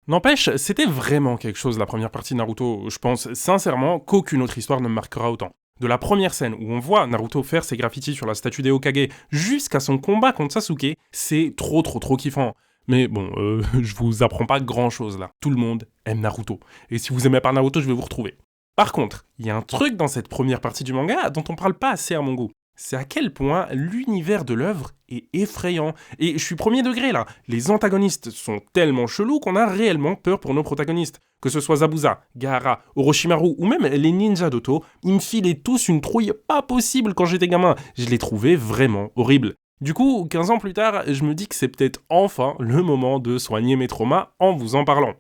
N'empêche, c'était vraiment quelque chose la première partie de Naruto. Je pense sincèrement qu'aucune autre histoire ne me marquera autant. De la première scène où on voit Naruto faire ses graffitis sur la statue des Hokage jusqu'à son combat contre Sasuke, c'est trop kiffant. Mais bon, je vous apprends pas grand chose là. Tout le monde aime Naruto. Et si vous aimez pas Naruto, je vais vous retrouver. Par contre, il y a un truc dans cette première partie du manga dont on parle pas assez à mon goût. C'est à quel point l'univers de l'œuvre est effrayant. Et je suis premier degré là. Les antagonistes sont tellement chelous qu'on a réellement peur pour nos protagonistes. Que ce soit Zabuza, Gaara, Orochimaru ou même les ninjas d'Oto, ils me filaient tous une trouille pas possible quand j'étais gamin. Je les trouvais vraiment horribles. Du coup, 15 ans plus tard, je me dis que c'est peut-être enfin le moment de soigner mes traumas en vous en parlant.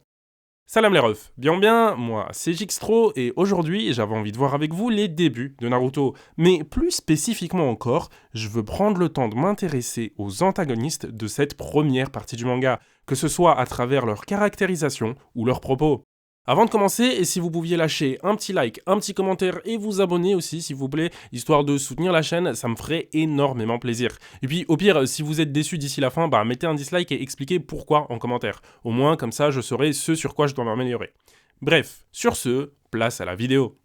Salam les refs, bien, moi c'est Jixtro et aujourd'hui j'avais envie de voir avec vous les débuts de Naruto. Mais plus spécifiquement encore, je veux prendre le temps de m'intéresser aux antagonistes de cette première partie du manga, que ce soit à travers leur caractérisation ou leurs propos. Avant de commencer, et si vous pouviez lâcher un petit like, un petit commentaire et vous abonner aussi s'il vous plaît, histoire de soutenir la chaîne, ça me ferait énormément plaisir. Et puis au pire, si vous êtes déçu d'ici la fin, mettez un dislike et expliquez pourquoi en commentaire. Au moins comme ça je saurai ce sur quoi je dois m'améliorer. Bref, sur ce, place à la vidéo.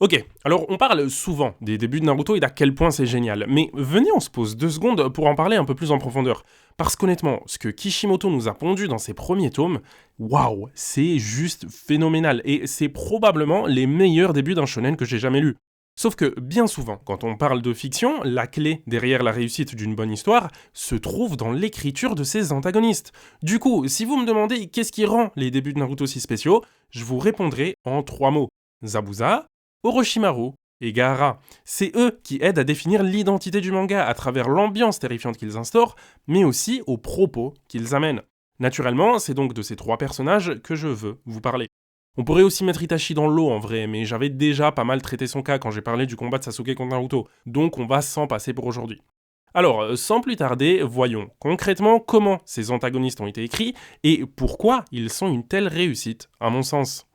Ok, alors on parle souvent des débuts de Naruto et d'à quel point c'est génial, mais venez on se pose 2 secondes pour en parler un peu plus en profondeur. Parce qu'honnêtement, ce que Kishimoto nous a pondu dans ses premiers tomes, waouh, c'est juste phénoménal, et c'est probablement les meilleurs débuts d'un shonen que j'ai jamais lu. Sauf que, bien souvent, quand on parle de fiction, la clé derrière la réussite d'une bonne histoire se trouve dans l'écriture de ses antagonistes. Du coup, si vous me demandez qu'est-ce qui rend les débuts de Naruto si spéciaux, je vous répondrai en 3 mots. Zabuza, Orochimaru et Gaara. C'est eux qui aident à définir l'identité du manga à travers l'ambiance terrifiante qu'ils instaurent, mais aussi aux propos qu'ils amènent. Naturellement, c'est donc de ces 3 personnages que je veux vous parler. On pourrait aussi mettre Itachi dans l'eau en vrai, mais j'avais déjà pas mal traité son cas quand j'ai parlé du combat de Sasuke contre Naruto, donc on va s'en passer pour aujourd'hui. Alors, sans plus tarder, voyons concrètement comment ces antagonistes ont été écrits et pourquoi ils sont une telle réussite, à mon sens.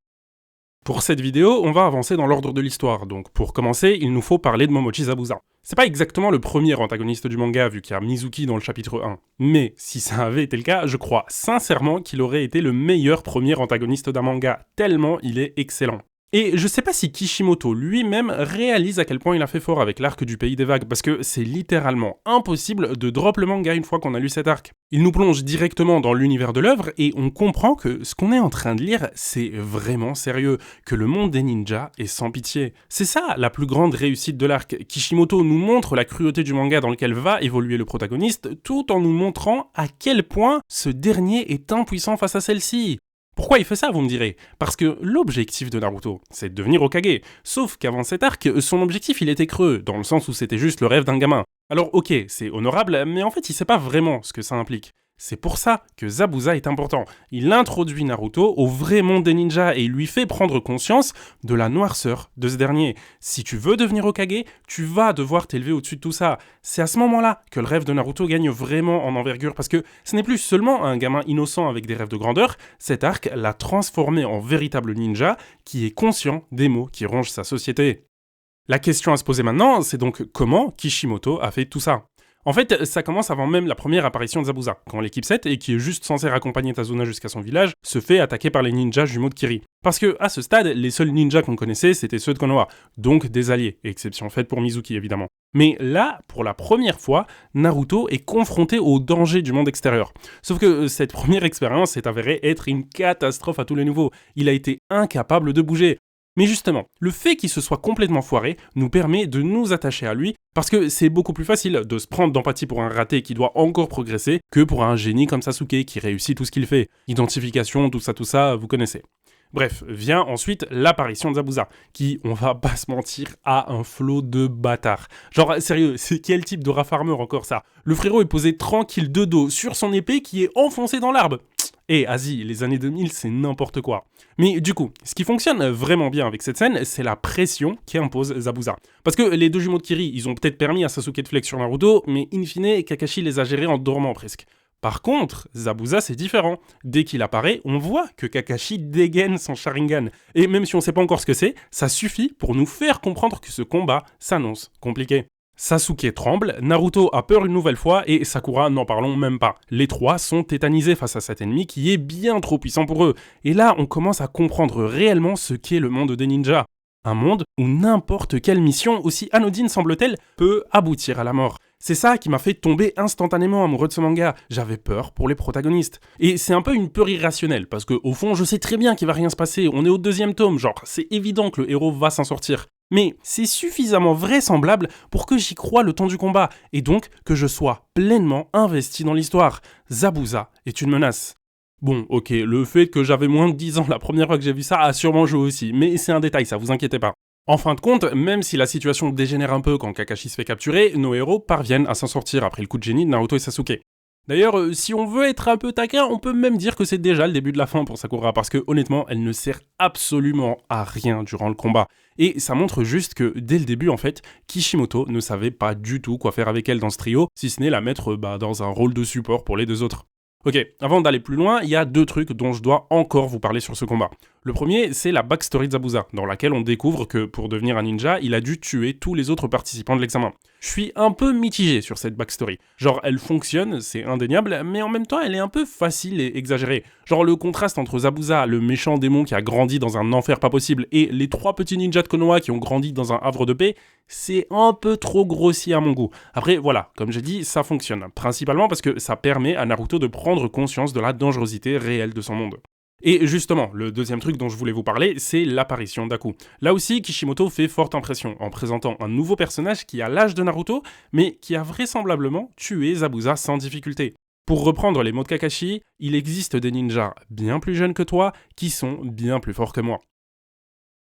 Pour cette vidéo, on va avancer dans l'ordre de l'histoire, donc pour commencer, il nous faut parler de Momochi Zabuza. C'est pas exactement le premier antagoniste du manga, vu qu'il y a Mizuki dans le chapitre 1, mais si ça avait été le cas, je crois sincèrement qu'il aurait été le meilleur premier antagoniste d'un manga, tellement il est excellent. Et je sais pas si Kishimoto lui-même réalise à quel point il a fait fort avec l'arc du Pays des Vagues, parce que c'est littéralement impossible de drop le manga une fois qu'on a lu cet arc. Il nous plonge directement dans l'univers de l'œuvre et on comprend que ce qu'on est en train de lire, c'est vraiment sérieux, que le monde des ninjas est sans pitié. C'est ça la plus grande réussite de l'arc. Kishimoto nous montre la cruauté du manga dans lequel va évoluer le protagoniste, tout en nous montrant à quel point ce dernier est impuissant face à celle-ci. Pourquoi il fait ça, vous me direz? Parce que l'objectif de Naruto, c'est de devenir Hokage. Sauf qu'avant cet arc, son objectif il était creux, dans le sens où c'était juste le rêve d'un gamin. Alors ok, c'est honorable, mais en fait il sait pas vraiment ce que ça implique. C'est pour ça que Zabuza est important. Il introduit Naruto au vrai monde des ninjas et il lui fait prendre conscience de la noirceur de ce dernier. Si tu veux devenir Hokage, tu vas devoir t'élever au-dessus de tout ça. C'est à ce moment-là que le rêve de Naruto gagne vraiment en envergure parce que ce n'est plus seulement un gamin innocent avec des rêves de grandeur, cet arc l'a transformé en véritable ninja qui est conscient des maux qui rongent sa société. La question à se poser maintenant, c'est donc comment Kishimoto a fait tout ça? En fait, ça commence avant même la première apparition de Zabuza, quand l'équipe 7, et qui est juste censée raccompagner Tazuna jusqu'à son village, se fait attaquer par les ninjas jumeaux de Kiri. Parce que, à ce stade, les seuls ninjas qu'on connaissait, c'était ceux de Konoha, donc des alliés, exception faite pour Mizuki évidemment. Mais là, pour la première fois, Naruto est confronté au danger du monde extérieur. Sauf que cette première expérience s'est avérée être une catastrophe à tous les niveaux. Il a été incapable de bouger. Mais justement, le fait qu'il se soit complètement foiré nous permet de nous attacher à lui, parce que c'est beaucoup plus facile de se prendre d'empathie pour un raté qui doit encore progresser que pour un génie comme Sasuke qui réussit tout ce qu'il fait. Identification, tout ça, vous connaissez. Bref, vient ensuite l'apparition de Zabuza, qui, on va pas se mentir, a un flot de bâtards. Genre, sérieux, c'est quel type de farmer encore ça? Le frérot est posé tranquille de dos sur son épée qui est enfoncée dans l'arbre. Et Asie, les années 2000, c'est n'importe quoi. Mais du coup, ce qui fonctionne vraiment bien avec cette scène, c'est la pression qu'impose Zabuza. Parce que les deux jumeaux de Kiri, ils ont peut-être permis à Sasuke de flex sur Naruto, mais in fine, Kakashi les a gérés en dormant presque. Par contre, Zabuza c'est différent. Dès qu'il apparaît, on voit que Kakashi dégaine son Sharingan. Et même si on sait pas encore ce que c'est, ça suffit pour nous faire comprendre que ce combat s'annonce compliqué. Sasuke tremble, Naruto a peur une nouvelle fois et Sakura n'en parlons même pas. Les trois sont tétanisés face à cet ennemi qui est bien trop puissant pour eux. Et là, on commence à comprendre réellement ce qu'est le monde des ninjas. Un monde où n'importe quelle mission, aussi anodine semble-t-elle, peut aboutir à la mort. C'est ça qui m'a fait tomber instantanément amoureux de ce manga. J'avais peur pour les protagonistes. Et c'est un peu une peur irrationnelle, parce que au fond, je sais très bien qu'il va rien se passer. On est au 2e tome, genre, c'est évident que le héros va s'en sortir. Mais c'est suffisamment vraisemblable pour que j'y croie le temps du combat, et donc que je sois pleinement investi dans l'histoire. Zabuza est une menace. Bon, ok, le fait que j'avais moins de 10 ans la première fois que j'ai vu ça a sûrement joué aussi, mais c'est un détail, ça vous inquiétez pas. En fin de compte, même si la situation dégénère un peu quand Kakashi se fait capturer, nos héros parviennent à s'en sortir après le coup de génie de Naruto et Sasuke. D'ailleurs, si on veut être un peu taquin, on peut même dire que c'est déjà le début de la fin pour Sakura, parce que honnêtement, elle ne sert absolument à rien durant le combat. Et ça montre juste que, dès le début en fait, Kishimoto ne savait pas du tout quoi faire avec elle dans ce trio, si ce n'est la mettre dans un rôle de support pour les deux autres. Ok, avant d'aller plus loin, il y a 2 trucs dont je dois encore vous parler sur ce combat. Le premier, c'est la backstory de Zabuza, dans laquelle on découvre que pour devenir un ninja, il a dû tuer tous les autres participants de l'examen. Je suis un peu mitigé sur cette backstory. Genre, elle fonctionne, c'est indéniable, mais en même temps, elle est un peu facile et exagérée. Genre, le contraste entre Zabuza, le méchant démon qui a grandi dans un enfer pas possible, et les 3 petits ninjas de Konoha qui ont grandi dans un havre de paix, c'est un peu trop grossier à mon goût. Après, voilà, comme j'ai dit, ça fonctionne. Principalement parce que ça permet à Naruto de prendre conscience de la dangerosité réelle de son monde. Et justement, le deuxième truc dont je voulais vous parler, c'est l'apparition d'Aku. Là aussi, Kishimoto fait forte impression en présentant un nouveau personnage qui a l'âge de Naruto, mais qui a vraisemblablement tué Zabuza sans difficulté. Pour reprendre les mots de Kakashi, il existe des ninjas bien plus jeunes que toi qui sont bien plus forts que moi.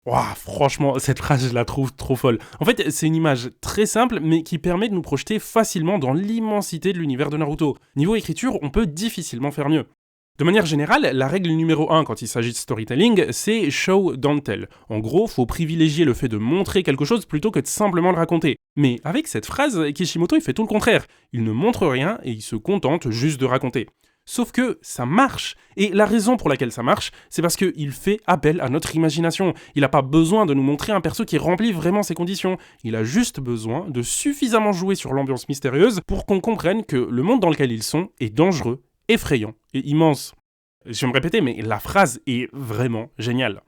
Ouah, franchement, cette phrase, je la trouve trop folle. En fait, c'est une image très simple, mais qui permet de nous projeter facilement dans l'immensité de l'univers de Naruto. Niveau écriture, on peut difficilement faire mieux. De manière générale, la règle numéro 1 quand il s'agit de storytelling, c'est show don't tell. En gros, faut privilégier le fait de montrer quelque chose plutôt que de simplement le raconter. Mais avec cette phrase, Kishimoto il fait tout le contraire. Il ne montre rien et il se contente juste de raconter. Sauf que ça marche. Et la raison pour laquelle ça marche, c'est parce qu'il fait appel à notre imagination. Il n'a pas besoin de nous montrer un perso qui remplit vraiment ses conditions. Il a juste besoin de suffisamment jouer sur l'ambiance mystérieuse pour qu'on comprenne que le monde dans lequel ils sont est dangereux, effrayant et immense. Je vais me répéter, mais la phrase est vraiment géniale.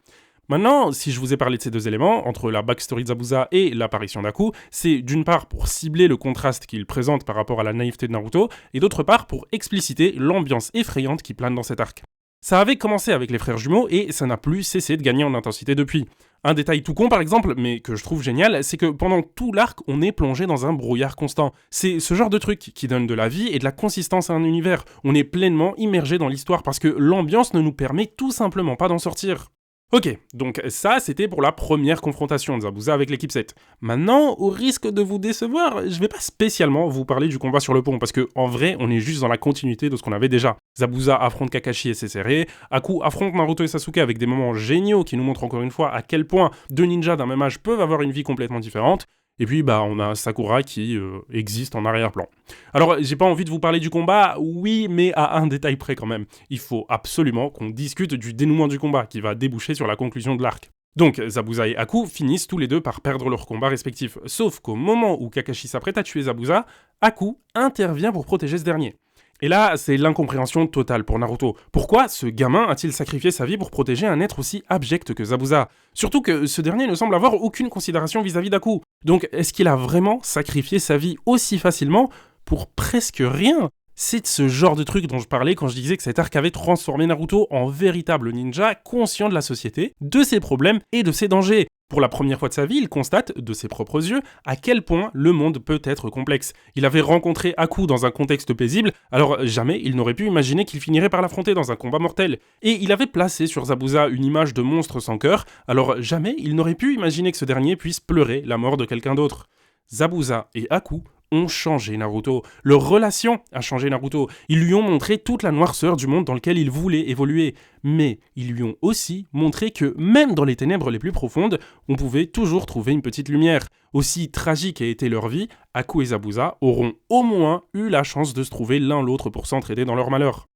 Maintenant, si je vous ai parlé de ces 2 éléments, entre la backstory de Zabuza et l'apparition d'Aku, c'est d'une part pour cibler le contraste qu'il présente par rapport à la naïveté de Naruto, et d'autre part pour expliciter l'ambiance effrayante qui plane dans cet arc. Ça avait commencé avec les frères jumeaux et ça n'a plus cessé de gagner en intensité depuis. Un détail tout con par exemple, mais que je trouve génial, c'est que pendant tout l'arc, on est plongé dans un brouillard constant. C'est ce genre de truc qui donne de la vie et de la consistance à un univers. On est pleinement immergé dans l'histoire parce que l'ambiance ne nous permet tout simplement pas d'en sortir. Ok, donc ça c'était pour la première confrontation de Zabuza avec l'équipe 7. Maintenant, au risque de vous décevoir, je vais pas spécialement vous parler du combat sur le pont, parce que en vrai, on est juste dans la continuité de ce qu'on avait déjà. Zabuza affronte Kakashi et c'est serré, Aku affronte Naruto et Sasuke avec des moments géniaux qui nous montrent encore une fois à quel point 2 ninjas d'un même âge peuvent avoir une vie complètement différente. Et puis on a Sakura qui existe en arrière-plan. Alors j'ai pas envie de vous parler du combat, oui, mais à un détail près quand même. Il faut absolument qu'on discute du dénouement du combat qui va déboucher sur la conclusion de l'arc. Donc Zabuza et Aku finissent tous les deux par perdre leurs combats respectifs. Sauf qu'au moment où Kakashi s'apprête à tuer Zabuza, Aku intervient pour protéger ce dernier. Et là, c'est l'incompréhension totale pour Naruto. Pourquoi ce gamin a-t-il sacrifié sa vie pour protéger un être aussi abject que Zabuza ? Surtout que ce dernier ne semble avoir aucune considération vis-à-vis d'Aku. Donc, est-ce qu'il a vraiment sacrifié sa vie aussi facilement pour presque rien ? C'est de ce genre de truc dont je parlais quand je disais que cet arc avait transformé Naruto en véritable ninja conscient de la société, de ses problèmes et de ses dangers. Pour la première fois de sa vie, il constate, de ses propres yeux, à quel point le monde peut être complexe. Il avait rencontré Aku dans un contexte paisible, alors jamais il n'aurait pu imaginer qu'il finirait par l'affronter dans un combat mortel. Et il avait placé sur Zabuza une image de monstre sans cœur, alors jamais il n'aurait pu imaginer que ce dernier puisse pleurer la mort de quelqu'un d'autre. Zabuza et Aku ont changé Naruto. Leur relation a changé Naruto. Ils lui ont montré toute la noirceur du monde dans lequel il voulait évoluer. Mais ils lui ont aussi montré que même dans les ténèbres les plus profondes, on pouvait toujours trouver une petite lumière. Aussi tragique a été leur vie, Aku et Zabuza auront au moins eu la chance de se trouver l'un l'autre pour s'entraider dans leur malheur.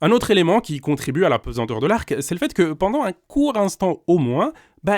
Un autre élément qui contribue à la pesanteur de l'arc, c'est le fait que pendant un court instant au moins,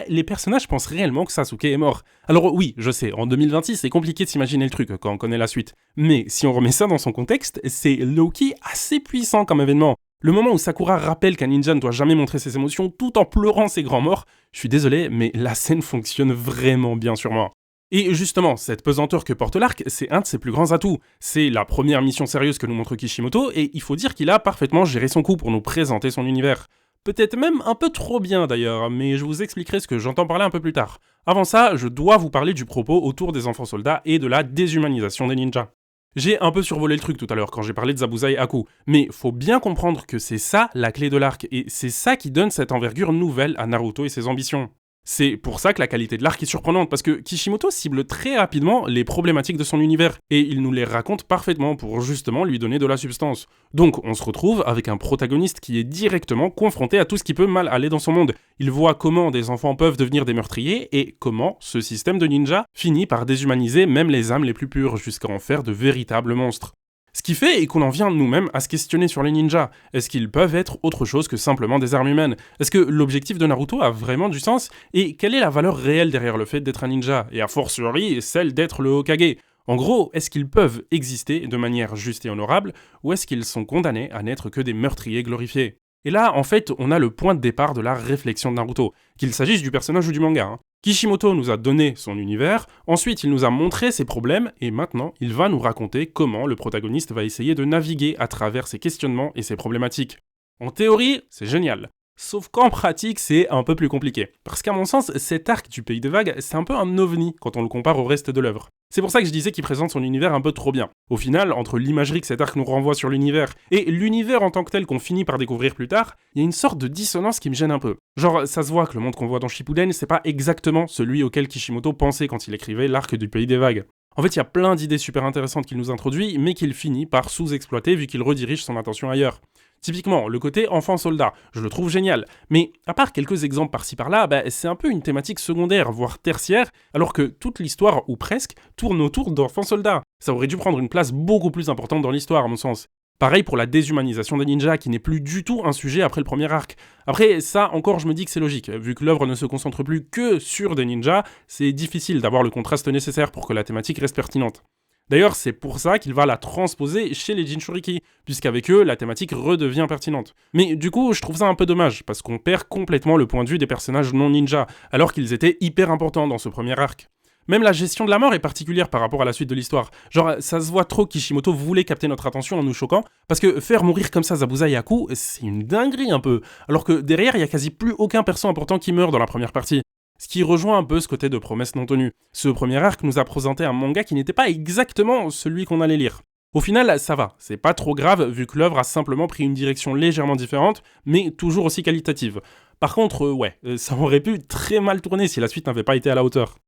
les personnages pensent réellement que Sasuke est mort. Alors oui, je sais, en 2026, c'est compliqué de s'imaginer le truc quand on connaît la suite. Mais si on remet ça dans son contexte, c'est low-key assez puissant comme événement. Le moment où Sakura rappelle qu'un ninja ne doit jamais montrer ses émotions tout en pleurant ses grands morts, je suis désolé, mais la scène fonctionne vraiment bien sur moi. Et justement, cette pesanteur que porte l'arc, c'est un de ses plus grands atouts. C'est la première mission sérieuse que nous montre Kishimoto, et il faut dire qu'il a parfaitement géré son coup pour nous présenter son univers. Peut-être même un peu trop bien d'ailleurs, mais je vous expliquerai ce que j'entends parler un peu plus tard. Avant ça, je dois vous parler du propos autour des enfants soldats et de la déshumanisation des ninjas. J'ai un peu survolé le truc tout à l'heure quand j'ai parlé de Zabuza et Haku, mais faut bien comprendre que c'est ça la clé de l'arc, et c'est ça qui donne cette envergure nouvelle à Naruto et ses ambitions. C'est pour ça que la qualité de l'arc est surprenante, parce que Kishimoto cible très rapidement les problématiques de son univers, et il nous les raconte parfaitement pour justement lui donner de la substance. Donc on se retrouve avec un protagoniste qui est directement confronté à tout ce qui peut mal aller dans son monde. Il voit comment des enfants peuvent devenir des meurtriers, et comment ce système de ninja finit par déshumaniser même les âmes les plus pures, jusqu'à en faire de véritables monstres. Ce qui fait qu'on en vient nous-mêmes à se questionner sur les ninjas. Est-ce qu'ils peuvent être autre chose que simplement des armes humaines? Est-ce que l'objectif de Naruto a vraiment du sens? Et quelle est la valeur réelle derrière le fait d'être un ninja? Et a fortiori, celle d'être le Hokage. En gros, est-ce qu'ils peuvent exister de manière juste et honorable, ou est-ce qu'ils sont condamnés à n'être que des meurtriers glorifiés? Et là, en fait, on a le point de départ de la réflexion de Naruto, qu'il s'agisse du personnage ou du manga. Kishimoto nous a donné son univers, ensuite il nous a montré ses problèmes, et maintenant il va nous raconter comment le protagoniste va essayer de naviguer à travers ses questionnements et ses problématiques. En théorie, c'est génial. Sauf qu'en pratique, c'est un peu plus compliqué. Parce qu'à mon sens, cet arc du Pays des Vagues, c'est un peu un ovni quand on le compare au reste de l'œuvre. C'est pour ça que je disais qu'il présente son univers un peu trop bien. Au final, entre l'imagerie que cet arc nous renvoie sur l'univers et l'univers en tant que tel qu'on finit par découvrir plus tard, il y a une sorte de dissonance qui me gêne un peu. Genre, ça se voit que le monde qu'on voit dans Shippuden, c'est pas exactement celui auquel Kishimoto pensait quand il écrivait l'arc du Pays des Vagues. En fait, il y a plein d'idées super intéressantes qu'il nous introduit, mais qu'il finit par sous-exploiter vu qu'il redirige son attention ailleurs. Typiquement, le côté enfant-soldat, je le trouve génial, mais à part quelques exemples par-ci par-là, c'est un peu une thématique secondaire, voire tertiaire, alors que toute l'histoire, ou presque, tourne autour d'enfants-soldats. Ça aurait dû prendre une place beaucoup plus importante dans l'histoire, à mon sens. Pareil pour la déshumanisation des ninjas, qui n'est plus du tout un sujet après le premier arc. Après, ça encore je me dis que c'est logique, vu que l'œuvre ne se concentre plus que sur des ninjas, c'est difficile d'avoir le contraste nécessaire pour que la thématique reste pertinente. D'ailleurs, c'est pour ça qu'il va la transposer chez les Jinchuriki, puisqu'avec eux, la thématique redevient pertinente. Mais du coup, je trouve ça un peu dommage, parce qu'on perd complètement le point de vue des personnages non ninja, alors qu'ils étaient hyper importants dans ce premier arc. Même la gestion de la mort est particulière par rapport à la suite de l'histoire. Genre, ça se voit trop que Kishimoto voulait capter notre attention en nous choquant, parce que faire mourir comme ça Zabuza et Haku, c'est une dinguerie un peu, alors que derrière, il y a quasi plus aucun perso important qui meurt dans la première partie. Ce qui rejoint un peu ce côté de promesse non tenue. Ce premier arc nous a présenté un manga qui n'était pas exactement celui qu'on allait lire. Au final, ça va, c'est pas trop grave vu que l'œuvre a simplement pris une direction légèrement différente, mais toujours aussi qualitative. Par contre, ça aurait pu très mal tourner si la suite n'avait pas été à la hauteur.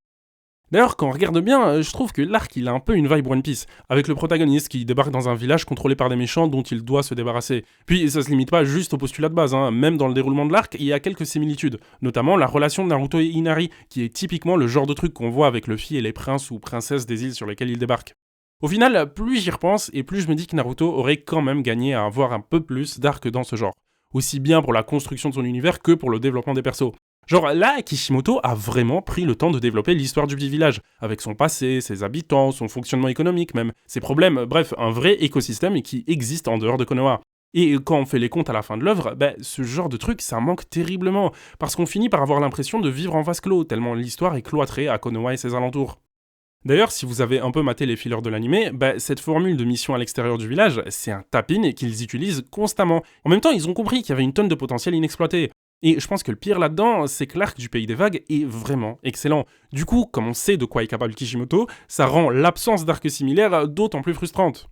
D'ailleurs, quand on regarde bien, je trouve que l'arc il a un peu une vibe One Piece, avec le protagoniste qui débarque dans un village contrôlé par des méchants dont il doit se débarrasser. Puis ça se limite pas juste au postulat de base, même dans le déroulement de l'arc, il y a quelques similitudes, notamment la relation de Naruto et Inari, qui est typiquement le genre de truc qu'on voit avec Luffy et les princes ou princesses des îles sur lesquelles il débarque. Au final, plus j'y repense et plus je me dis que Naruto aurait quand même gagné à avoir un peu plus d'arc dans ce genre, aussi bien pour la construction de son univers que pour le développement des persos. Genre là, Kishimoto a vraiment pris le temps de développer l'histoire du petit village, avec son passé, ses habitants, son fonctionnement économique même, ses problèmes, bref, un vrai écosystème qui existe en dehors de Konoha. Et quand on fait les comptes à la fin de l'œuvre, ce genre de truc, ça manque terriblement, parce qu'on finit par avoir l'impression de vivre en vase clos, tellement l'histoire est cloîtrée à Konoha et ses alentours. D'ailleurs, si vous avez un peu maté les fillers de l'anime, cette formule de mission à l'extérieur du village, c'est un tap-in qu'ils utilisent constamment. En même temps, ils ont compris qu'il y avait une tonne de potentiel inexploité. Et je pense que le pire là-dedans, c'est que l'arc du Pays des Vagues est vraiment excellent. Du coup, comme on sait de quoi est capable Kishimoto, ça rend l'absence d'arc similaire d'autant plus frustrante.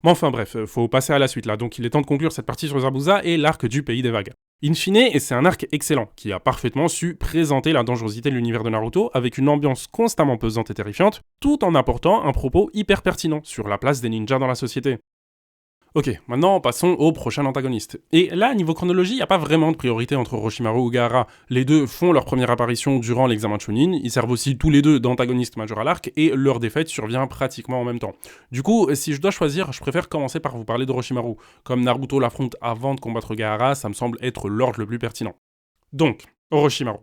Mais enfin bref, faut passer à la suite là, donc il est temps de conclure cette partie sur Zabuza et l'arc du Pays des Vagues. In fine, c'est un arc excellent, qui a parfaitement su présenter la dangerosité de l'univers de Naruto avec une ambiance constamment pesante et terrifiante, tout en apportant un propos hyper pertinent sur la place des ninjas dans la société. Ok, maintenant passons au prochain antagoniste. Et là, niveau chronologie, il n'y a pas vraiment de priorité entre Orochimaru ou Gaara. Les deux font leur première apparition durant l'examen de Chunin, ils servent aussi tous les deux d'antagonistes majeurs à l'arc, et leur défaite survient pratiquement en même temps. Du coup, si je dois choisir, je préfère commencer par vous parler d'Orochimaru. Comme Naruto l'affronte avant de combattre Gaara, ça me semble être l'ordre le plus pertinent. Donc, Orochimaru.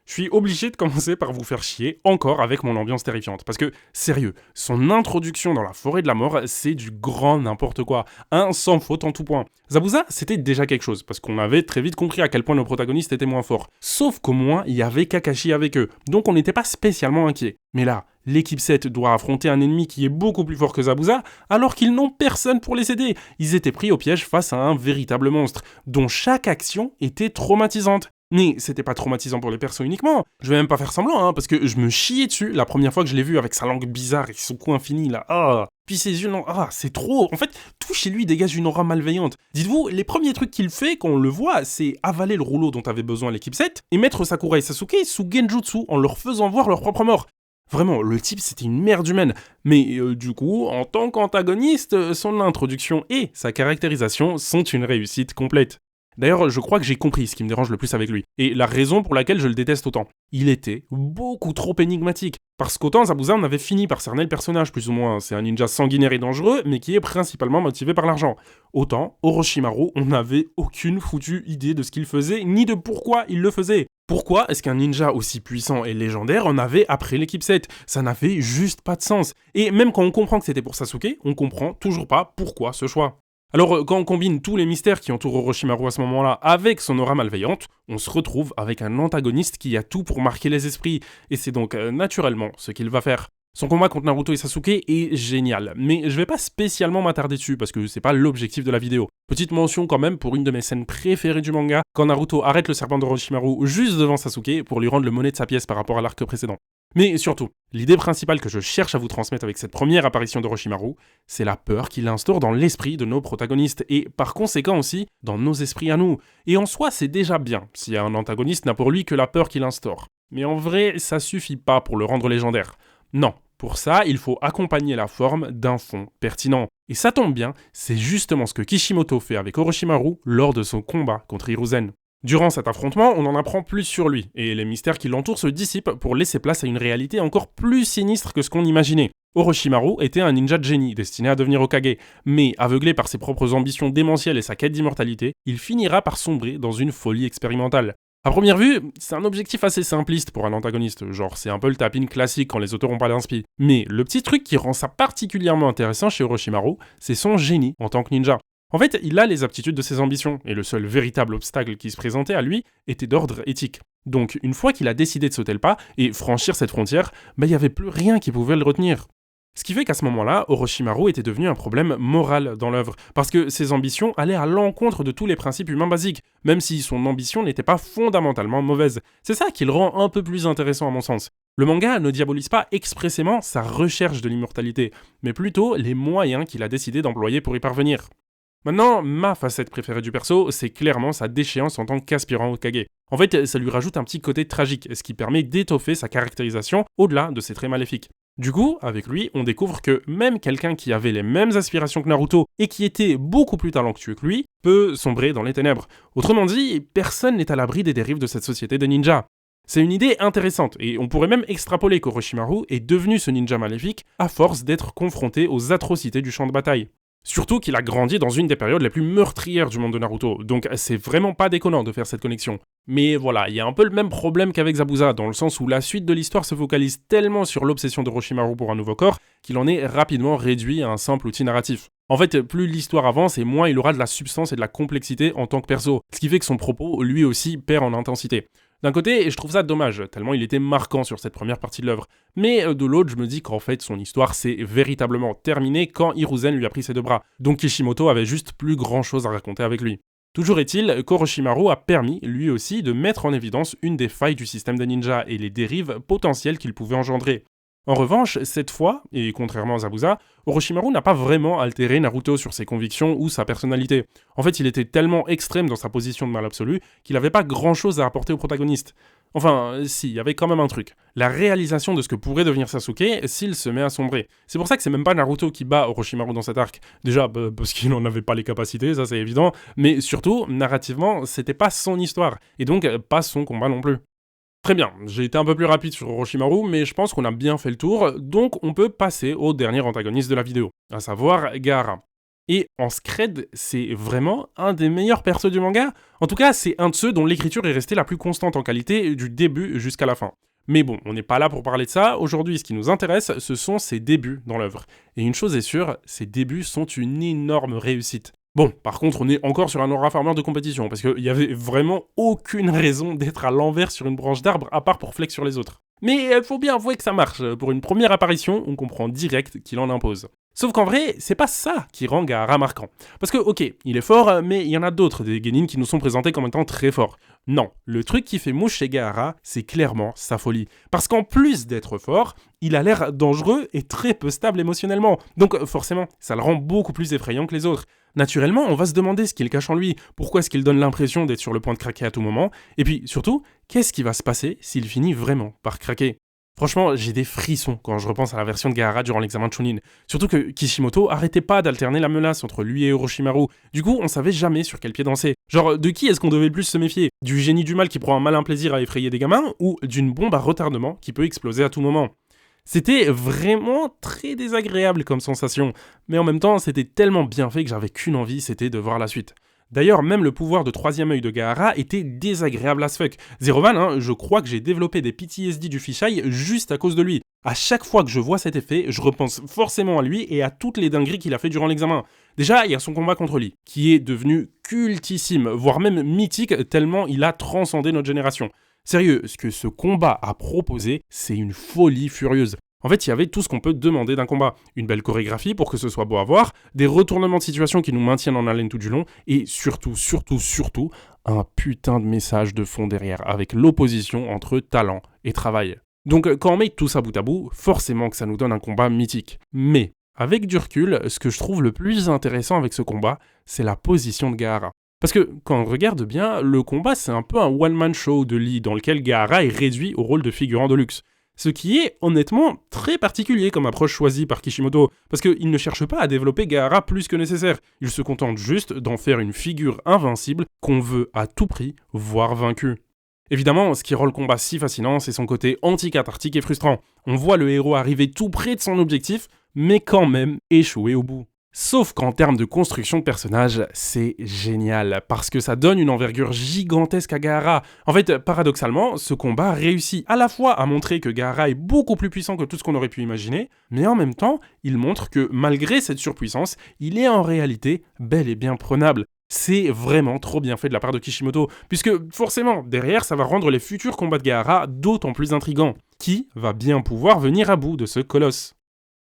Je suis obligé de commencer par vous faire chier, encore avec mon ambiance terrifiante. Parce que, sérieux, son introduction dans la forêt de la mort, c'est du grand n'importe quoi. Un sans faute en tout point. Zabuza, c'était déjà quelque chose, parce qu'on avait très vite compris à quel point nos protagonistes étaient moins forts. Sauf qu'au moins, il y avait Kakashi avec eux, donc on n'était pas spécialement inquiets. Mais là, l'équipe 7 doit affronter un ennemi qui est beaucoup plus fort que Zabuza, alors qu'ils n'ont personne pour les aider. Ils étaient pris au piège face à un véritable monstre, dont chaque action était traumatisante. Mais c'était pas traumatisant pour les persos uniquement. Je vais même pas faire semblant, parce que je me chiais dessus la première fois que je l'ai vu avec sa langue bizarre et son cou infini là. Puis ses yeux, non, c'est trop. En fait, tout chez lui dégage une aura malveillante. Dites-vous, les premiers trucs qu'il fait quand on le voit, c'est avaler le rouleau dont avait besoin l'équipe 7 et mettre Sakura et Sasuke sous Genjutsu en leur faisant voir leur propre mort. Vraiment, le type c'était une merde humaine. Mais du coup, en tant qu'antagoniste, son introduction et sa caractérisation sont une réussite complète. D'ailleurs, je crois que j'ai compris ce qui me dérange le plus avec lui, et la raison pour laquelle je le déteste autant. Il était beaucoup trop énigmatique. Parce qu'autant Zabuza, on avait fini par cerner le personnage, plus ou moins. C'est un ninja sanguinaire et dangereux, mais qui est principalement motivé par l'argent. Autant, Orochimaru, on n'avait aucune foutue idée de ce qu'il faisait, ni de pourquoi il le faisait. Pourquoi est-ce qu'un ninja aussi puissant et légendaire en avait après l'équipe 7 ? Ça n'avait juste pas de sens. Et même quand on comprend que c'était pour Sasuke, on comprend toujours pas pourquoi ce choix. Alors, quand on combine tous les mystères qui entourent Orochimaru à ce moment-là avec son aura malveillante, on se retrouve avec un antagoniste qui a tout pour marquer les esprits, et c'est donc naturellement ce qu'il va faire. Son combat contre Naruto et Sasuke est génial, mais je vais pas spécialement m'attarder dessus parce que c'est pas l'objectif de la vidéo. Petite mention quand même pour une de mes scènes préférées du manga, quand Naruto arrête le serpent d'Orochimaru juste devant Sasuke pour lui rendre le monnaie de sa pièce par rapport à l'arc précédent. Mais surtout, l'idée principale que je cherche à vous transmettre avec cette première apparition d'Orochimaru, c'est la peur qu'il instaure dans l'esprit de nos protagonistes, et par conséquent aussi, dans nos esprits à nous. Et en soi, c'est déjà bien, si un antagoniste n'a pour lui que la peur qu'il instaure. Mais en vrai, ça suffit pas pour le rendre légendaire. Non, pour ça, il faut accompagner la forme d'un fond pertinent. Et ça tombe bien, c'est justement ce que Kishimoto fait avec Orochimaru lors de son combat contre Hiruzen. Durant cet affrontement, on en apprend plus sur lui, et les mystères qui l'entourent se dissipent pour laisser place à une réalité encore plus sinistre que ce qu'on imaginait. Orochimaru était un ninja de génie destiné à devenir Hokage, mais aveuglé par ses propres ambitions démentielles et sa quête d'immortalité, il finira par sombrer dans une folie expérimentale. À première vue, c'est un objectif assez simpliste pour un antagoniste, genre c'est un peu le tap-in classique quand les auteurs ont pas d'inspi. Mais le petit truc qui rend ça particulièrement intéressant chez Orochimaru, c'est son génie en tant que ninja. En fait, il a les aptitudes de ses ambitions, et le seul véritable obstacle qui se présentait à lui était d'ordre éthique. Donc, une fois qu'il a décidé de sauter le pas et franchir cette frontière, il n'y avait plus rien qui pouvait le retenir. Ce qui fait qu'à ce moment-là, Orochimaru était devenu un problème moral dans l'œuvre, parce que ses ambitions allaient à l'encontre de tous les principes humains basiques, même si son ambition n'était pas fondamentalement mauvaise. C'est ça qui le rend un peu plus intéressant à mon sens. Le manga ne diabolise pas expressément sa recherche de l'immortalité, mais plutôt les moyens qu'il a décidé d'employer pour y parvenir. Maintenant, ma facette préférée du perso, c'est clairement sa déchéance en tant qu'aspirant Hokage. En fait, ça lui rajoute un petit côté tragique, ce qui permet d'étoffer sa caractérisation au-delà de ses traits maléfiques. Du coup, avec lui, on découvre que même quelqu'un qui avait les mêmes aspirations que Naruto et qui était beaucoup plus talentueux que lui, peut sombrer dans les ténèbres. Autrement dit, personne n'est à l'abri des dérives de cette société des ninjas. C'est une idée intéressante, et on pourrait même extrapoler qu'Orochimaru est devenu ce ninja maléfique à force d'être confronté aux atrocités du champ de bataille. Surtout qu'il a grandi dans une des périodes les plus meurtrières du monde de Naruto, donc c'est vraiment pas déconnant de faire cette connexion. Mais voilà, il y a un peu le même problème qu'avec Zabuza, dans le sens où la suite de l'histoire se focalise tellement sur l'obsession d'Orochimaru pour un nouveau corps, qu'il en est rapidement réduit à un simple outil narratif. En fait, plus l'histoire avance et moins il aura de la substance et de la complexité en tant que perso, ce qui fait que son propos, lui aussi, perd en intensité. D'un côté, je trouve ça dommage, tellement il était marquant sur cette première partie de l'œuvre. Mais de l'autre, je me dis qu'en fait, son histoire s'est véritablement terminée quand Hiruzen lui a pris ses deux bras. Donc Kishimoto avait juste plus grand chose à raconter avec lui. Toujours est-il qu'Orochimaru a permis, lui aussi, de mettre en évidence une des failles du système des ninjas et les dérives potentielles qu'il pouvait engendrer. En revanche, cette fois, et contrairement à Zabuza, Orochimaru n'a pas vraiment altéré Naruto sur ses convictions ou sa personnalité. En fait, il était tellement extrême dans sa position de mal absolu qu'il n'avait pas grand-chose à apporter au protagoniste. Enfin, si, il y avait quand même un truc. La réalisation de ce que pourrait devenir Sasuke s'il se met à sombrer. C'est pour ça que c'est même pas Naruto qui bat Orochimaru dans cet arc. Déjà, parce qu'il n'en avait pas les capacités, ça c'est évident, mais surtout, narrativement, c'était pas son histoire, et donc pas son combat non plus. Très bien, j'ai été un peu plus rapide sur Orochimaru, mais je pense qu'on a bien fait le tour, donc on peut passer au dernier antagoniste de la vidéo, à savoir Gaara. Et en scred, c'est vraiment un des meilleurs persos du manga. En tout cas, c'est un de ceux dont l'écriture est restée la plus constante en qualité du début jusqu'à la fin. Mais bon, on n'est pas là pour parler de ça. Aujourd'hui, ce qui nous intéresse, ce sont ses débuts dans l'œuvre. Et une chose est sûre, ses débuts sont une énorme réussite. Bon, par contre, on est encore sur un aura farmer de compétition, parce qu'il y avait vraiment aucune raison d'être à l'envers sur une branche d'arbre, à part pour flex sur les autres. Mais faut bien avouer que ça marche. Pour une première apparition, on comprend direct qu'il en impose. Sauf qu'en vrai, c'est pas ça qui rend Gaara marquant. Parce que, ok, il est fort, mais il y en a d'autres des Genin qui nous sont présentés comme étant très forts. Non, le truc qui fait mouche chez Gaara, c'est clairement sa folie. Parce qu'en plus d'être fort, il a l'air dangereux et très peu stable émotionnellement. Donc forcément, ça le rend beaucoup plus effrayant que les autres. Naturellement, on va se demander ce qu'il cache en lui, pourquoi est-ce qu'il donne l'impression d'être sur le point de craquer à tout moment, et puis surtout, qu'est-ce qui va se passer s'il finit vraiment par craquer ? Franchement, j'ai des frissons quand je repense à la version de Gaara durant l'examen de Chunin. Surtout que Kishimoto arrêtait pas d'alterner la menace entre lui et Orochimaru. Du coup, on savait jamais sur quel pied danser. Genre, de qui est-ce qu'on devait le plus se méfier ? Du génie du mal qui prend un malin plaisir à effrayer des gamins, ou d'une bombe à retardement qui peut exploser à tout moment ? C'était vraiment très désagréable comme sensation, mais en même temps, c'était tellement bien fait que j'avais qu'une envie, c'était de voir la suite. D'ailleurs, même le pouvoir de troisième œil de Gaara était désagréable as fuck. Zerovan, je crois que j'ai développé des PTSD du fisheye juste à cause de lui. À chaque fois que je vois cet effet, je repense forcément à lui et à toutes les dingueries qu'il a fait durant l'examen. Déjà, il y a son combat contre Lee, qui est devenu cultissime, voire même mythique, tellement il a transcendé notre génération. Sérieux, ce que ce combat a proposé, c'est une folie furieuse. En fait, il y avait tout ce qu'on peut demander d'un combat. Une belle chorégraphie pour que ce soit beau à voir, des retournements de situation qui nous maintiennent en haleine tout du long, et surtout, un putain de message de fond derrière, avec l'opposition entre talent et travail. Donc quand on met tout ça bout à bout, forcément que ça nous donne un combat mythique. Mais, avec du recul, ce que je trouve le plus intéressant avec ce combat, c'est la position de Gaara. Parce que, quand on regarde bien, le combat c'est un peu un one-man show de Lee, dans lequel Gaara est réduit au rôle de figurant de luxe. Ce qui est, honnêtement, très particulier comme approche choisie par Kishimoto, parce qu'il ne cherche pas à développer Gaara plus que nécessaire, il se contente juste d'en faire une figure invincible qu'on veut à tout prix voir vaincue. Évidemment, ce qui rend le combat si fascinant, c'est son côté anti-cathartique et frustrant. On voit le héros arriver tout près de son objectif, mais quand même échouer au bout. Sauf qu'en termes de construction de personnage, c'est génial, parce que ça donne une envergure gigantesque à Gaara. En fait, paradoxalement, ce combat réussit à la fois à montrer que Gaara est beaucoup plus puissant que tout ce qu'on aurait pu imaginer, mais en même temps, il montre que malgré cette surpuissance, il est en réalité bel et bien prenable. C'est vraiment trop bien fait de la part de Kishimoto, puisque forcément, derrière, ça va rendre les futurs combats de Gaara d'autant plus intrigants. Qui va bien pouvoir venir à bout de ce colosse ?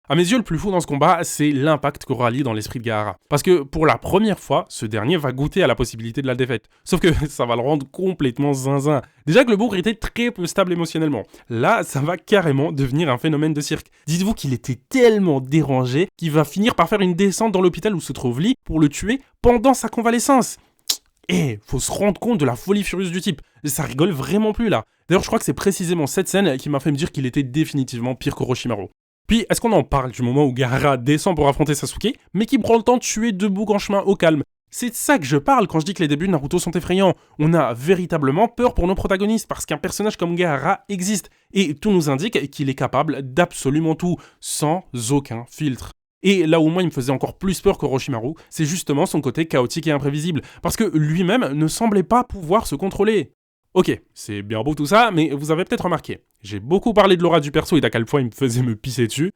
À mes yeux, le plus fou dans ce combat, c'est l'impact qu'aura Lee dans l'esprit de Gaara. Parce que pour la première fois, ce dernier va goûter à la possibilité de la défaite. Sauf que ça va le rendre complètement zinzin. Déjà que le bougre était très peu stable émotionnellement. Là, ça va carrément devenir un phénomène de cirque. Dites-vous qu'il était tellement dérangé qu'il va finir par faire une descente dans l'hôpital où se trouve Lee pour le tuer pendant sa convalescence. Faut se rendre compte de la folie furieuse du type. Ça rigole vraiment plus là. D'ailleurs, je crois que c'est précisément cette scène qui m'a fait me dire qu'il était définitivement pire qu'Orochimaru. Puis, est-ce qu'on en parle du moment où Gaara descend pour affronter Sasuke, mais qui prend le temps de tuer deux boucs en chemin au calme ? C'est de ça que je parle quand je dis que les débuts de Naruto sont effrayants. On a véritablement peur pour nos protagonistes, parce qu'un personnage comme Gaara existe, et tout nous indique qu'il est capable d'absolument tout, sans aucun filtre. Et là où moi il me faisait encore plus peur qu'Orochimaru, c'est justement son côté chaotique et imprévisible, parce que lui-même ne semblait pas pouvoir se contrôler. Ok, c'est bien beau tout ça, mais vous avez peut-être remarqué, j'ai beaucoup parlé de l'aura du perso et d'à quel point il me faisait me pisser dessus,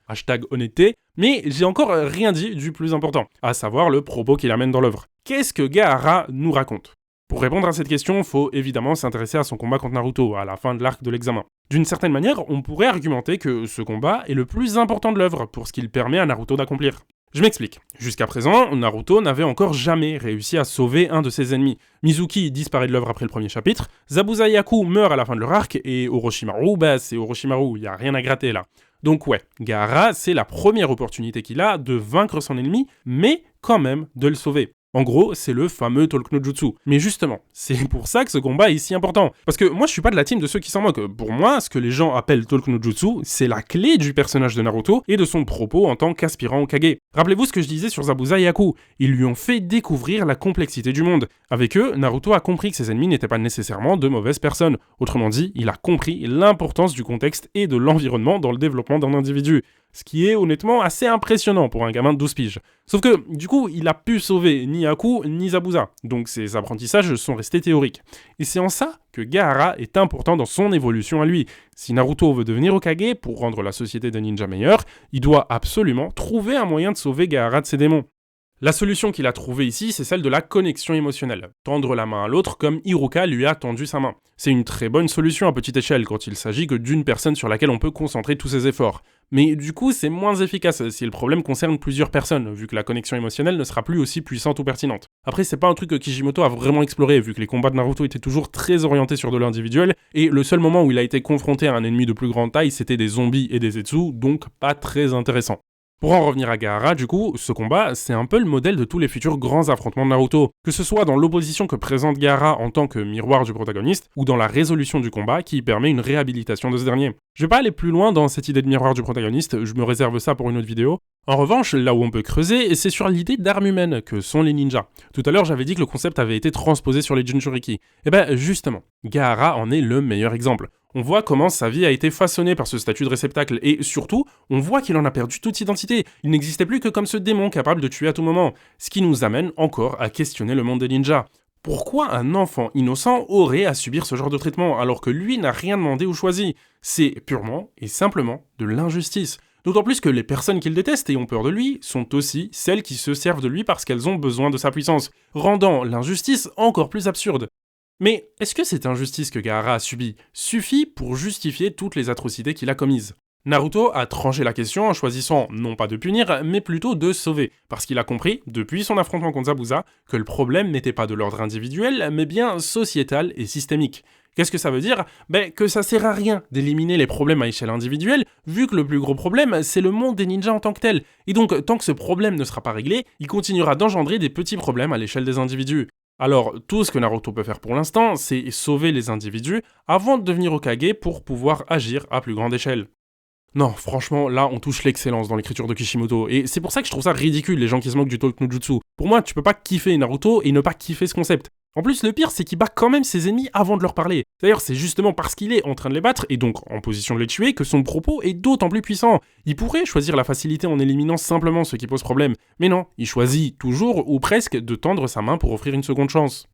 #honnêteté, mais j'ai encore rien dit du plus important, à savoir le propos qu'il amène dans l'œuvre. Qu'est-ce que Gaara nous raconte ? Pour répondre à cette question, faut évidemment s'intéresser à son combat contre Naruto, à la fin de l'arc de l'examen. D'une certaine manière, on pourrait argumenter que ce combat est le plus important de l'œuvre pour ce qu'il permet à Naruto d'accomplir. Je m'explique. Jusqu'à présent, Naruto n'avait encore jamais réussi à sauver un de ses ennemis. Mizuki disparaît de l'œuvre après le premier chapitre, Zabuza et Yaku meurent à la fin de leur arc, et Orochimaru, c'est Orochimaru, y a rien à gratter là. Donc ouais, Gaara, c'est la première opportunité qu'il a de vaincre son ennemi, mais quand même de le sauver. En gros, c'est le fameux Talk no Jutsu. Mais justement, c'est pour ça que ce combat est si important. Parce que moi, je suis pas de la team de ceux qui s'en moquent. Pour moi, ce que les gens appellent Talk no Jutsu, c'est la clé du personnage de Naruto et de son propos en tant qu'aspirant Hokage. Rappelez-vous ce que je disais sur Zabuza et Yaku. Ils lui ont fait découvrir la complexité du monde. Avec eux, Naruto a compris que ses ennemis n'étaient pas nécessairement de mauvaises personnes. Autrement dit, il a compris l'importance du contexte et de l'environnement dans le développement d'un individu. ce qui est honnêtement assez impressionnant pour un gamin de 12 piges. Sauf que, du coup, il a pu sauver ni Haku ni Zabuza, donc ses apprentissages sont restés théoriques. Et c'est en ça que Gaara est important dans son évolution à lui. Si Naruto veut devenir Hokage pour rendre la société des ninjas meilleure, il doit absolument trouver un moyen de sauver Gaara de ses démons. La solution qu'il a trouvée ici, c'est celle de la connexion émotionnelle. Tendre la main à l'autre comme Hiruka lui a tendu sa main. C'est une très bonne solution à petite échelle quand il s'agit que d'une personne sur laquelle on peut concentrer tous ses efforts. Mais du coup, c'est moins efficace si le problème concerne plusieurs personnes, vu que la connexion émotionnelle ne sera plus aussi puissante ou pertinente. Après, c'est pas un truc que Kishimoto a vraiment exploré, vu que les combats de Naruto étaient toujours très orientés sur de l'individuel, et le seul moment où il a été confronté à un ennemi de plus grande taille, c'était des zombies et des Zetsu, donc pas très intéressant. Pour en revenir à Gaara, du coup, ce combat, c'est un peu le modèle de tous les futurs grands affrontements de Naruto, que ce soit dans l'opposition que présente Gaara en tant que miroir du protagoniste, ou dans la résolution du combat qui permet une réhabilitation de ce dernier. Je vais pas aller plus loin dans cette idée de miroir du protagoniste, je me réserve ça pour une autre vidéo. En revanche, là où on peut creuser, c'est sur l'idée d'armes humaines que sont les ninjas. Tout à l'heure, j'avais dit que le concept avait été transposé sur les Jinchuriki. Et ben justement, Gaara en est le meilleur exemple. On voit comment sa vie a été façonnée par ce statut de réceptacle, et surtout, on voit qu'il en a perdu toute identité. Il n'existait plus que comme ce démon capable de tuer à tout moment. Ce qui nous amène encore à questionner le monde des ninjas. Pourquoi un enfant innocent aurait à subir ce genre de traitement alors que lui n'a rien demandé ou choisi? C'est purement et simplement de l'injustice. D'autant plus que les personnes qu'il déteste et ont peur de lui sont aussi celles qui se servent de lui parce qu'elles ont besoin de sa puissance, rendant l'injustice encore plus absurde. Mais est-ce que cette injustice que Gaara a subie suffit pour justifier toutes les atrocités qu'il a commises? Naruto a tranché la question en choisissant non pas de punir, mais plutôt de sauver, parce qu'il a compris, depuis son affrontement contre Zabuza, que le problème n'était pas de l'ordre individuel, mais bien sociétal et systémique. Qu'est-ce que ça veut dire? Que ça sert à rien d'éliminer les problèmes à échelle individuelle, vu que le plus gros problème, c'est le monde des ninjas en tant que tel. Et donc, tant que ce problème ne sera pas réglé, il continuera d'engendrer des petits problèmes à l'échelle des individus. Alors, tout ce que Naruto peut faire pour l'instant, c'est sauver les individus avant de devenir Hokage pour pouvoir agir à plus grande échelle. Non, franchement, là, on touche l'excellence dans l'écriture de Kishimoto, et c'est pour ça que je trouve ça ridicule, les gens qui se moquent du Talk no Jutsu. Pour moi, tu peux pas kiffer Naruto et ne pas kiffer ce concept. En plus, le pire, c'est qu'il bat quand même ses ennemis avant de leur parler. D'ailleurs, c'est justement parce qu'il est en train de les battre, et donc en position de les tuer, que son propos est d'autant plus puissant. Il pourrait choisir la facilité en éliminant simplement ce qui pose problème, mais non, il choisit toujours, ou presque, de tendre sa main pour offrir une seconde chance.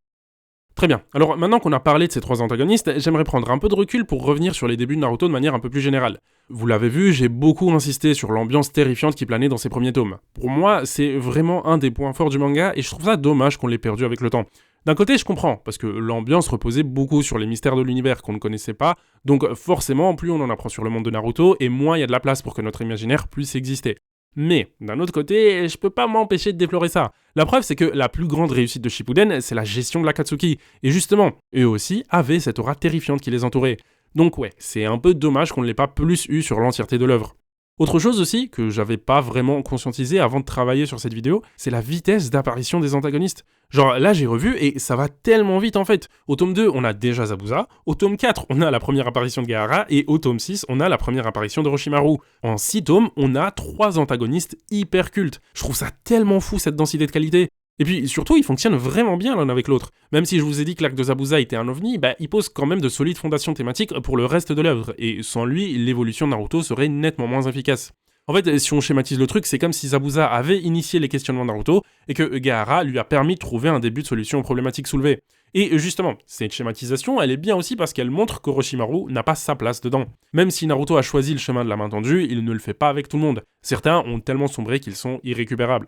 Très bien, alors maintenant qu'on a parlé de ces trois antagonistes, j'aimerais prendre un peu de recul pour revenir sur les débuts de Naruto de manière un peu plus générale. Vous l'avez vu, j'ai beaucoup insisté sur l'ambiance terrifiante qui planait dans ses premiers tomes. Pour moi, c'est vraiment un des points forts du manga, et je trouve ça dommage qu'on l'ait perdu avec le temps. D'un côté, je comprends, parce que l'ambiance reposait beaucoup sur les mystères de l'univers qu'on ne connaissait pas, donc forcément, plus on en apprend sur le monde de Naruto, et moins il y a de la place pour que notre imaginaire puisse exister. Mais, d'un autre côté, je peux pas m'empêcher de déplorer ça. La preuve, c'est que la plus grande réussite de Shippuden, c'est la gestion de l'Akatsuki. Et justement, eux aussi avaient cette aura terrifiante qui les entourait. Donc ouais, c'est un peu dommage qu'on ne l'ait pas plus eu sur l'entièreté de l'œuvre. Autre chose aussi, que j'avais pas vraiment conscientisé avant de travailler sur cette vidéo, c'est la vitesse d'apparition des antagonistes. Genre là j'ai revu et ça va tellement vite en fait. Au tome 2, on a déjà Zabuza, au tome 4, on a la première apparition de Gaara, et au tome 6, on a la première apparition de Orochimaru. En 6 tomes, on a 3 antagonistes hyper cultes. Je trouve ça tellement fou cette densité de qualité. Et puis surtout, ils fonctionnent vraiment bien l'un avec l'autre. Même si je vous ai dit que l'arc de Zabuza était un ovni, il pose quand même de solides fondations thématiques pour le reste de l'œuvre, et sans lui, l'évolution de Naruto serait nettement moins efficace. En fait, si on schématise le truc, c'est comme si Zabuza avait initié les questionnements de Naruto, et que Gaara lui a permis de trouver un début de solution aux problématiques soulevées. Et justement, cette schématisation, elle est bien aussi parce qu'elle montre qu'Orochimaru n'a pas sa place dedans. Même si Naruto a choisi le chemin de la main tendue, il ne le fait pas avec tout le monde. Certains ont tellement sombré qu'ils sont irrécupérables.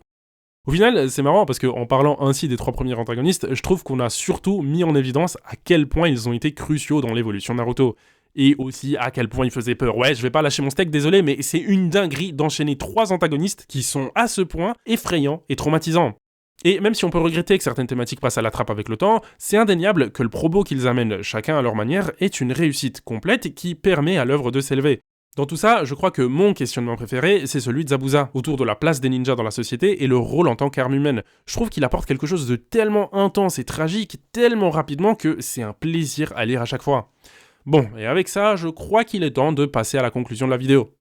Au final, c'est marrant parce qu'en parlant ainsi des 3 premiers antagonistes, je trouve qu'on a surtout mis en évidence à quel point ils ont été cruciaux dans l'évolution de Naruto. Et aussi à quel point ils faisaient peur. Ouais, je vais pas lâcher mon steak, désolé, mais c'est une dinguerie d'enchaîner 3 antagonistes qui sont à ce point effrayants et traumatisants. Et même si on peut regretter que certaines thématiques passent à la trappe avec le temps, c'est indéniable que le propos qu'ils amènent chacun à leur manière est une réussite complète qui permet à l'œuvre de s'élever. Dans tout ça, je crois que mon questionnement préféré, c'est celui de Zabuza, autour de la place des ninjas dans la société et le rôle en tant qu'arme humaine. Je trouve qu'il apporte quelque chose de tellement intense et tragique, tellement rapidement que c'est un plaisir à lire à chaque fois. Bon, et avec ça, je crois qu'il est temps de passer à la conclusion de la vidéo.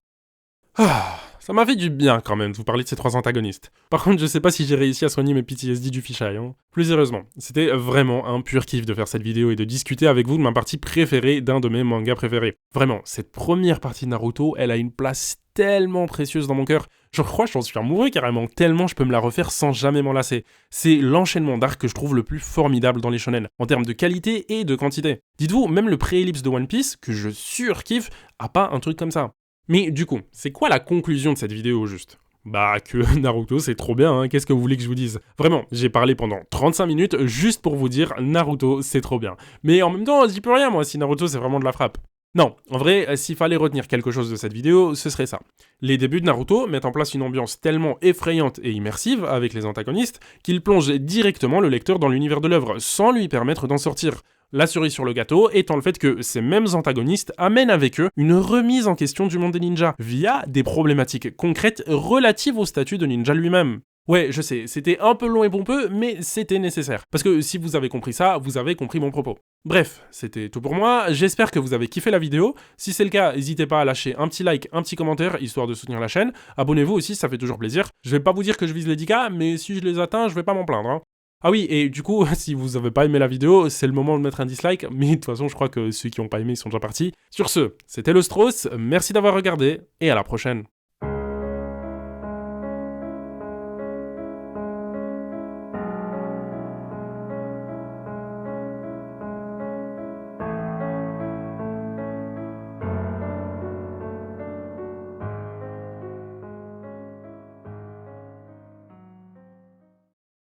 Ça m'a fait du bien quand même de vous parler de ces 3 antagonistes. Par contre, je sais pas si j'ai réussi à soigner mes PTSD du fisheye, hein. Plus sérieusement, c'était vraiment un pur kiff de faire cette vidéo et de discuter avec vous de ma partie préférée d'un de mes mangas préférés. Vraiment, cette première partie de Naruto, elle a une place tellement précieuse dans mon cœur. Je crois que j'en suis amoureux carrément, tellement je peux me la refaire sans jamais m'en lasser. C'est l'enchaînement d'arcs que je trouve le plus formidable dans les shonen, en termes de qualité et de quantité. Dites-vous, même le pré-ellipse de One Piece, que je surkiffe, a pas un truc comme ça. Mais du coup, c'est quoi la conclusion de cette vidéo juste ? Bah que Naruto c'est trop bien, hein, qu'est-ce que vous voulez que je vous dise ? Vraiment, j'ai parlé pendant 35 minutes juste pour vous dire Naruto c'est trop bien. Mais en même temps, j'y peux rien moi si Naruto c'est vraiment de la frappe. Non, en vrai, s'il fallait retenir quelque chose de cette vidéo, ce serait ça. Les débuts de Naruto mettent en place une ambiance tellement effrayante et immersive avec les antagonistes qu'ils plongent directement le lecteur dans l'univers de l'œuvre sans lui permettre d'en sortir. La cerise sur le gâteau étant le fait que ces mêmes antagonistes amènent avec eux une remise en question du monde des ninjas via des problématiques concrètes relatives au statut de ninja lui-même. Ouais, je sais, c'était un peu long et pompeux, mais c'était nécessaire. Parce que si vous avez compris ça, vous avez compris mon propos. Bref, c'était tout pour moi, j'espère que vous avez kiffé la vidéo. Si c'est le cas, n'hésitez pas à lâcher un petit like, un petit commentaire, histoire de soutenir la chaîne. Abonnez-vous aussi, ça fait toujours plaisir. Je vais pas vous dire que je vise les 10K, mais si je les atteins, je vais pas m'en plaindre, hein. Ah oui, et du coup, si vous avez pas aimé la vidéo, c'est le moment de mettre un dislike, mais de toute façon, je crois que ceux qui ont pas aimé, ils sont déjà partis. Sur ce, c'était le Strauss, merci d'avoir regardé, et à la prochaine.